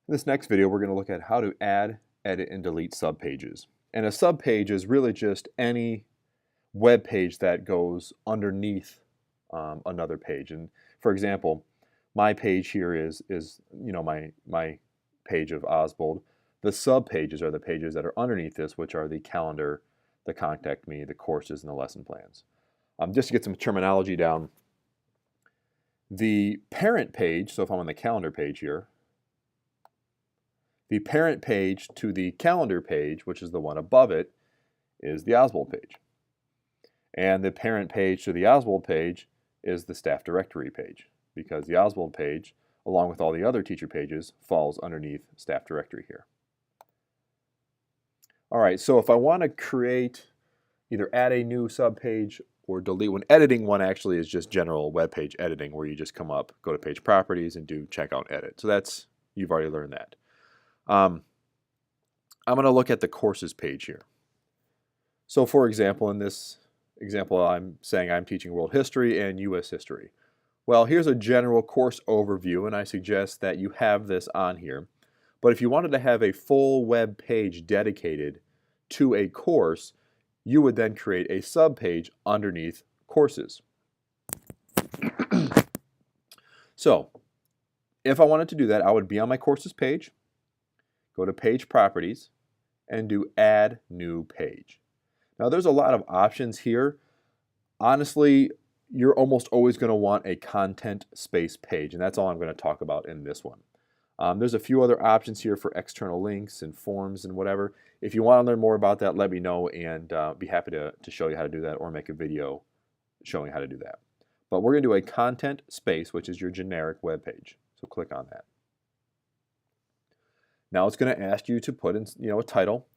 In this next video, we're going to look at how to add, edit, and delete subpages. And a subpage is really just any web page that goes underneath another page. And for example, my page here is my page of Oswald. The subpages are the pages that are underneath this, which are the calendar, the contact me, the courses, and the lesson plans. Just to get some terminology down, the parent page, so if I'm on the calendar page here, the parent page to the calendar page, which is the one above it, is the Oswald page. And the parent page to the Oswald page is the staff directory page, because the Oswald page, along with all the other teacher pages, falls underneath staff directory here. All right, so if I want to create, either add a new subpage or delete one, editing one actually is just general web page editing, where you just come up, go to page properties, and do checkout edit. So that's, you've already learned that. I'm going to look at the courses page here. So for example, in this example, I'm saying I'm teaching world history and US history. Well, here's a general course overview, and I suggest that you have this on here. But if you wanted to have a full web page dedicated to a course, you would then create a subpage underneath courses. So if I wanted to do that, I would be on my courses page, go to page properties, and do add new page. Now there's a lot of options here. Honestly, you're almost always going to want a content space page, and that's all I'm going to talk about in this one. There's a few other options here for external links and forms and whatever. If you want to learn more about that, let me know, and be happy to show you how to do that or make a video showing how to do that. But we're going to do a content space, which is your generic web page. So click on that. Now it's going to ask you to put in, a title.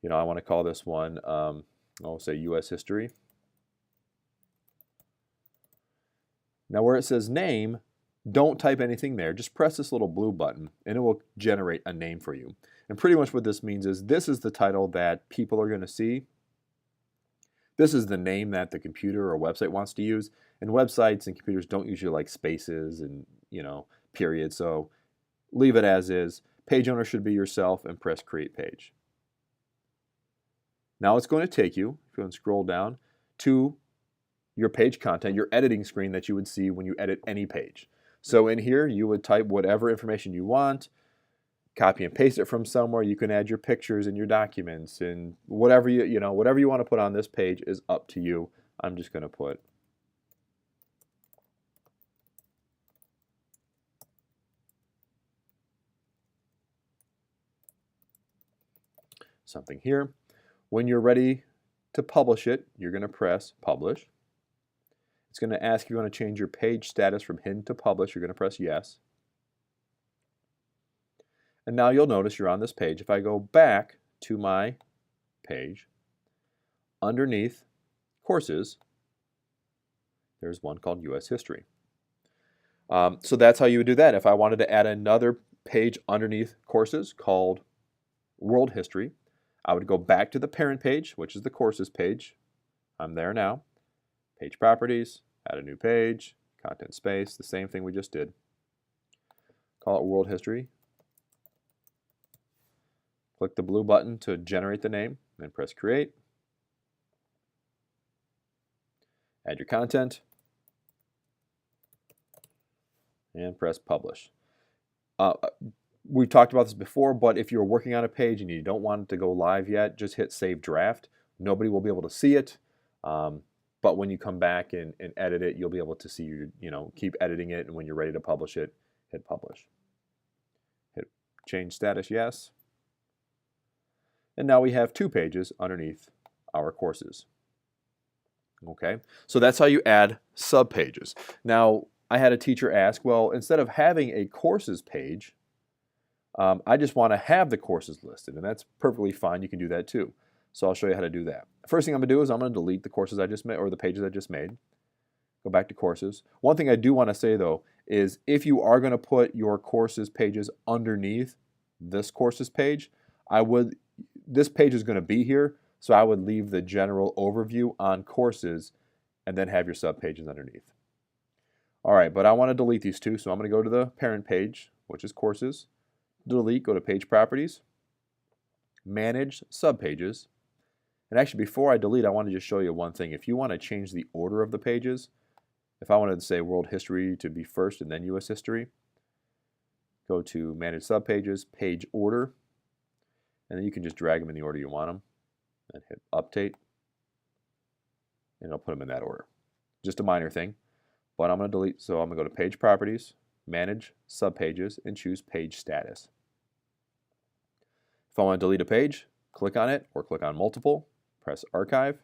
I want to call this one, I'll say US history. Now where it says name, don't type anything there. Just press this little blue button and it will generate a name for you. And pretty much what this means is this is the title that people are going to see. This is the name that the computer or website wants to use. And websites and computers don't usually like spaces and, periods. So leave it as is. Page owner should be yourself, and press create page. Now it's going to take you, if you want to scroll down, to your page content, your editing screen that you would see when you edit any page. So in here you would type whatever information you want, copy and paste it from somewhere. You can add your pictures and your documents, and whatever whatever you want to put on this page is up to you. I'm just going to put something here. When you're ready to publish it, you're going to press publish. It's going to ask if you want to change your page status from hidden to publish. You're going to press yes. And now you'll notice you're on this page. If I go back to my page, underneath courses, there's one called US history. So that's how you would do that. If I wanted to add another page underneath courses called world history, I would go back to the parent page, which is the courses page. I'm there now. Page properties, add a new page, content space, the same thing we just did. Call it world history. Click the blue button to generate the name, then press create. Add your content, and press publish. We've talked about this before, but if you're working on a page and you don't want it to go live yet, just hit save draft. Nobody will be able to see it, but when you come back and edit it, you'll be able to see keep editing it, and when you're ready to publish it, hit publish. Hit change status yes. And now we have two pages underneath our courses. Okay, so that's how you add subpages. Now, I had a teacher ask, well, instead of having a courses page, I just want to have the courses listed, and that's perfectly fine. You can do that too. So I'll show you how to do that. First thing I'm going to do is I'm going to delete the courses I just made, or the pages I just made. Go back to courses. One thing I do want to say though is if you are going to put your courses pages underneath this courses page, this page is going to be here, so I would leave the general overview on courses and then have your subpages underneath. All right, but I want to delete these two, so I'm going to go to the parent page, which is courses. delete, go to Page Properties, Manage Subpages. And actually, before I delete, I want to just show you one thing. If you want to change the order of the pages, if I wanted to say World History to be first and then U.S. History, go to Manage Subpages, Page Order, and then you can just drag them in the order you want them, and hit Update, and it'll put them in that order. Just a minor thing, but I'm going to delete, so I'm going to go to Page Properties, Manage Subpages, and choose Page Status. If I want to delete a page, click on it, or click on Multiple, press Archive,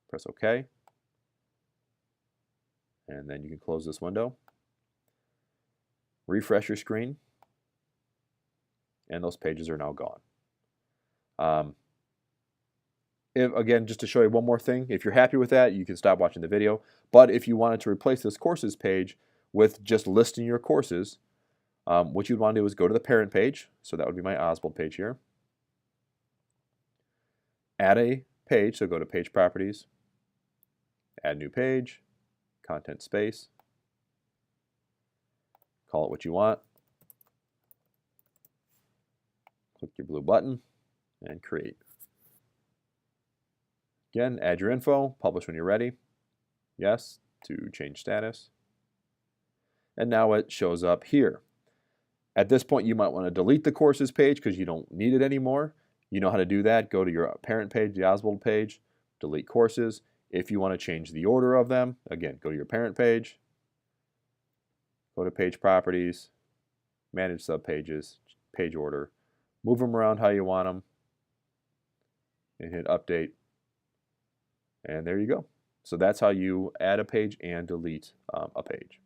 press OK, and then you can close this window. Refresh your screen, and those pages are now gone. Again, just to show you one more thing, if you're happy with that, you can stop watching the video. But if you wanted to replace this courses page with just listing your courses, what you'd want to do is go to the parent page. So that would be my Oswald page here. Add a page, so go to Page Properties, Add New Page, Content Space, call it what you want, click your blue button, and create. Again, add your info, publish when you're ready, yes, to change status, and now it shows up here. At this point, you might want to delete the courses page because you don't need it anymore. You know how to do that. Go to your parent page, the Oswald page, delete courses. If you want to change the order of them, again, go to your parent page, go to Page Properties, Manage Subpages, Page Order, move them around how you want them, and hit Update. And there you go. So that's how you add a page and delete a page.